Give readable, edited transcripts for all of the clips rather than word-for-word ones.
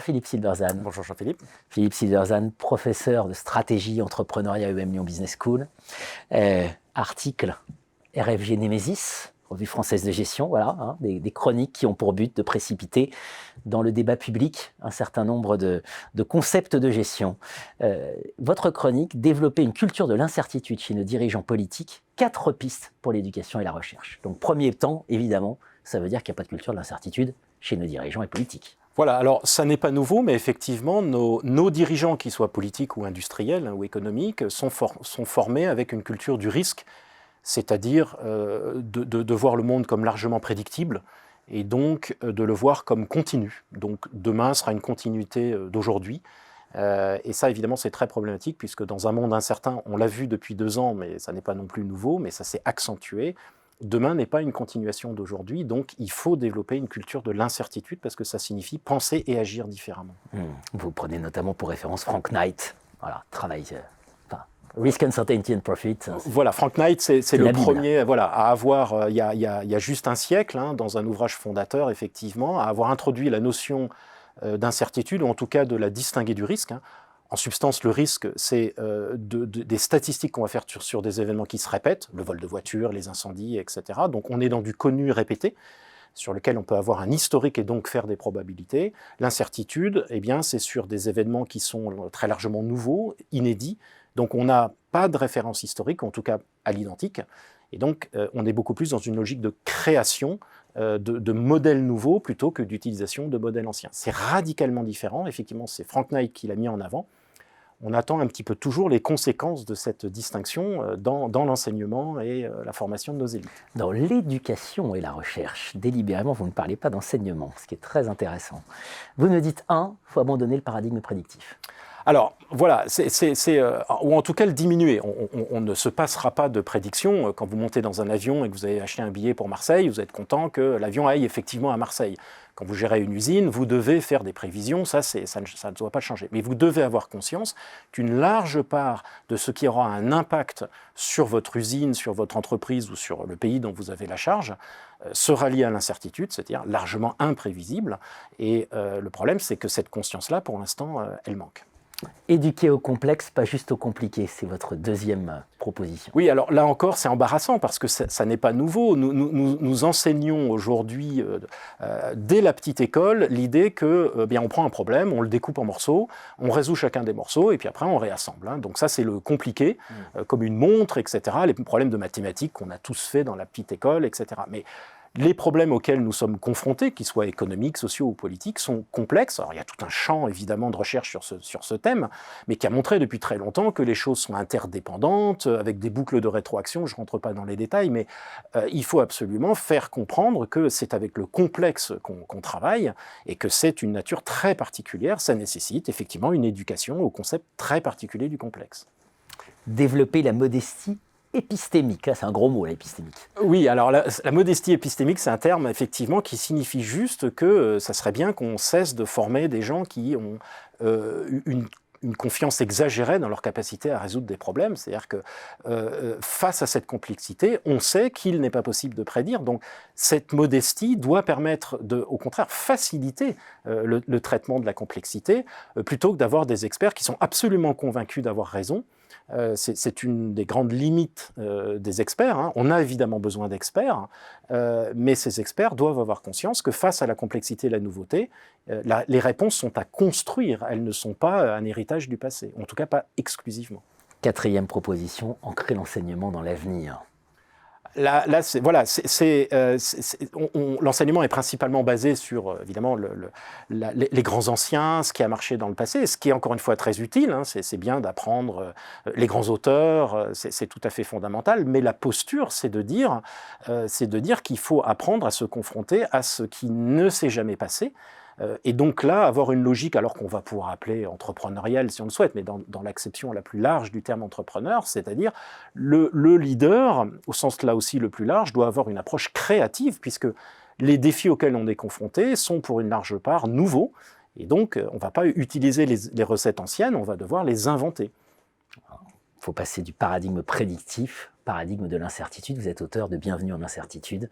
Philippe Silverzan. Bonjour Jean-Philippe. Philippe Silverzan, professeur de stratégie entrepreneuriat à EM Lyon Business School. Article RFG Némésis, Revue française de gestion, voilà, hein, des chroniques qui ont pour but de précipiter dans le débat public un certain nombre de concepts de gestion. Votre chronique, développer une culture de l'incertitude chez nos dirigeants politiques, 4 pistes pour l'éducation et la recherche. Donc premier temps, évidemment, ça veut dire qu'il n'y a pas de culture de l'incertitude chez nos dirigeants et politiques. Voilà, alors ça n'est pas nouveau, mais effectivement, nos dirigeants, qu'ils soient politiques ou industriels ou économiques, sont formés avec une culture du risque, c'est-à-dire de voir le monde comme largement prédictible et donc de le voir comme continu. Donc demain sera une continuité d'aujourd'hui. Et ça, évidemment, c'est très problématique puisque dans un monde incertain, on l'a vu depuis 2 ans, mais ça n'est pas non plus nouveau, mais ça s'est accentué. Demain n'est pas une continuation d'aujourd'hui, donc il faut développer une culture de l'incertitude parce que ça signifie penser et agir différemment. Vous prenez notamment pour référence Frank Knight, voilà, Risk, Uncertainty and Profit. Voilà, Frank Knight, c'est le premier à avoir, il y a juste un siècle, hein, dans un ouvrage fondateur, effectivement, à avoir introduit la notion d'incertitude, ou en tout cas de la distinguer du risque. Hein. En substance, le risque, c'est des statistiques qu'on va faire sur des événements qui se répètent, le vol de voitures, les incendies, etc. Donc on est dans du connu répété, sur lequel on peut avoir un historique et donc faire des probabilités. L'incertitude, eh bien, c'est sur des événements qui sont très largement nouveaux, inédits. Donc on n'a pas de référence historique, en tout cas à l'identique. Et donc on est beaucoup plus dans une logique de création de modèles nouveaux plutôt que d'utilisation de modèles anciens. C'est radicalement différent. Effectivement, c'est Frank Knight qui l'a mis en avant. On attend un petit peu toujours les conséquences de cette distinction dans l'enseignement et la formation de nos élites. Dans l'éducation et la recherche, délibérément, vous ne parlez pas d'enseignement, ce qui est très intéressant. Vous nous dites, il faut abandonner le paradigme prédictif. Alors, voilà, ou en tout cas le diminuer. On ne se passera pas de prédiction. Quand vous montez dans un avion et que vous avez acheté un billet pour Marseille, vous êtes content que l'avion aille effectivement à Marseille. Quand vous gérez une usine, vous devez faire des prévisions, ça ne doit pas changer. Mais vous devez avoir conscience qu'une large part de ce qui aura un impact sur votre usine, sur votre entreprise ou sur le pays dont vous avez la charge, sera lié à l'incertitude, c'est-à-dire largement imprévisible. Et le problème, c'est que cette conscience-là, pour l'instant, elle manque. Éduquer au complexe, pas juste au compliqué, c'est votre deuxième proposition. Oui, alors là encore, c'est embarrassant parce que ça n'est pas nouveau. Nous enseignons aujourd'hui, dès la petite école, l'idée que bien, on prend un problème, on le découpe en morceaux, on résout chacun des morceaux et puis après on réassemble. Hein. Donc ça, c'est le compliqué, comme une montre, etc. Les problèmes de mathématiques qu'on a tous fait dans la petite école, etc. Mais les problèmes auxquels nous sommes confrontés, qu'ils soient économiques, sociaux ou politiques, sont complexes. Alors, il y a tout un champ, évidemment, de recherche sur ce thème, mais qui a montré depuis très longtemps que les choses sont interdépendantes, avec des boucles de rétroaction. Je ne rentre pas dans les détails, mais il faut absolument faire comprendre que c'est avec le complexe qu'on travaille et que c'est une nature très particulière. Ça nécessite effectivement une éducation au concept très particulier du complexe. Développer la modestie épistémique, c'est un gros mot, l'épistémique. Oui, alors la modestie épistémique, c'est un terme effectivement qui signifie juste que ça serait bien qu'on cesse de former des gens qui ont une confiance exagérée dans leur capacité à résoudre des problèmes. C'est-à-dire que face à cette complexité, on sait qu'il n'est pas possible de prédire. Donc cette modestie doit permettre de, au contraire, faciliter le traitement de la complexité, plutôt que d'avoir des experts qui sont absolument convaincus d'avoir raison. C'est une des grandes limites des experts. Hein. On a évidemment besoin d'experts, mais ces experts doivent avoir conscience que face à la complexité et la nouveauté, les réponses sont à construire, elles ne sont pas un héritage du passé, en tout cas pas exclusivement. 4e proposition, ancrer l'enseignement dans l'avenir. L'enseignement est principalement basé sur, évidemment, les grands anciens, ce qui a marché dans le passé, ce qui est encore une fois très utile. Hein, c'est bien d'apprendre les grands auteurs, c'est tout à fait fondamental, mais la posture, c'est de dire qu'il faut apprendre à se confronter à ce qui ne s'est jamais passé, et donc là, avoir une logique, alors qu'on va pouvoir appeler entrepreneuriale si on le souhaite, mais dans l'acception la plus large du terme entrepreneur, c'est-à-dire le leader, au sens là aussi le plus large, doit avoir une approche créative, puisque les défis auxquels on est confronté sont pour une large part nouveaux, et donc on ne va pas utiliser les recettes anciennes, on va devoir les inventer. Il faut passer du paradigme prédictif, paradigme de l'incertitude. Vous êtes auteur de Bienvenue en incertitude.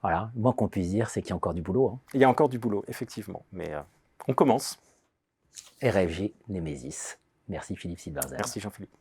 Voilà, le moins qu'on puisse dire, c'est qu'il y a encore du boulot. Hein. Il y a encore du boulot, effectivement, mais on commence. RFG Nemesis. Merci Philippe Silberzer. Merci Jean-Philippe.